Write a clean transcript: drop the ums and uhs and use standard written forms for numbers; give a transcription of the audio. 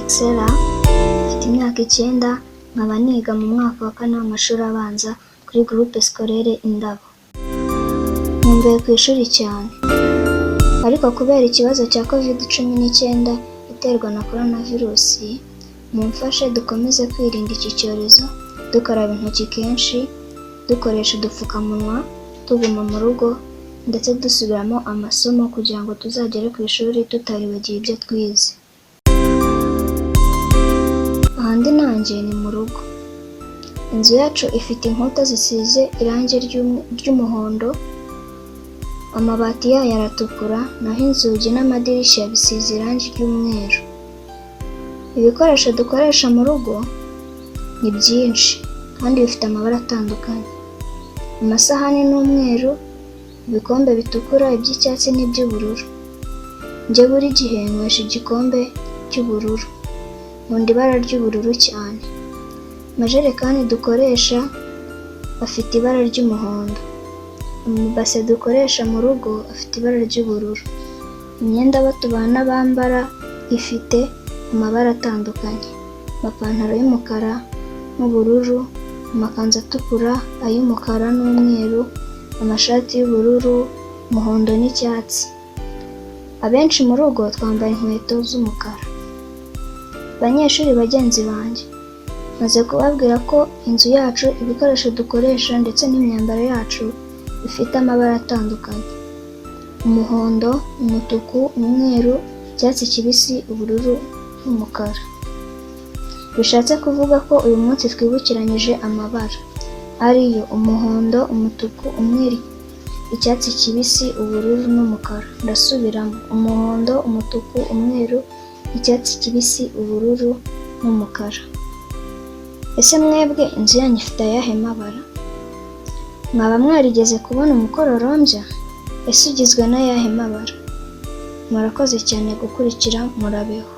Excella, mfite imyaka 9, nkaba niga mu mwaka wa 4 w'amashuri abanza kuri Groupe Scolaire Indabo. Nkumbuye ku ishuri cyane, ariko kubera ikibazo cya COVID-19 iterwa na coronavirus, mumfashe dukomeze kwirinda iki cyorezo, dukaraba intoki kenshi, dukoresha udupfukamunwa, tuguma mu rugo, ndetse dusubiramo amasomo kugira ngo tuzagere ku ishuri tutaribagiwe ibyo twize. Ahandi nanjye ni mu rugo. Inzu yacu ifite inkuta zisize irangi ry'umuhondo, amabati yayo aratukura, naho inzugi n'amadirishya bisize irangi ry'umweru. Ibikoresho dukoresha mu rugo ni byinshi kandi bifite amabara atandukanye. Amasahani n'umweru, ibikombe bitukura, iby'icyatsi n'iby'ubururu. Njye buri gihe nywesha igikombe cy'ubururu, nkunda ibara ry'ubururu cyane. Amajerekani dukoresha afite ibara ry'umuhondo. Amabase dukoresha mu rugo afite ibara ry'ubururu. Imyenda abo tubana bambara ifite amabara atandukanye. Amapantaro y'umukara n'ubururu, amakanzu atukura, ay'umukara n'umweru, amashati y'ubururu, umuhondo n'icyatsi. Abenshi mu rugo twambaye inkweto z'umukara. Banyeshuri bagenzi banjye, maze kubabwira ko inzu yacu, ibikoresho dukoresha ndetse n'imyambaro yacu bifite amabara atandukanye: umuhondo, umutuku, umweru, icyatsi kibisi, ubururu n'umukara. Bishatse kuvuga ko uyu munsi twibukiranyije amabara ariyo umuhondo, umutuku, umweru, icyatsi kibisi, ubururu n'umukara. Ndasubiramo: umuhondo, umutuku, umweru, icyatsi kibisi, ubururu n'umukara. Ese mwebwe inzu yanyu ifite ayahe mabara? Mwaba mwarigeze kubona umukororombya? Ese ugizwe n'ayahe mabara? Murakoze cyane gukurikira, murabeho.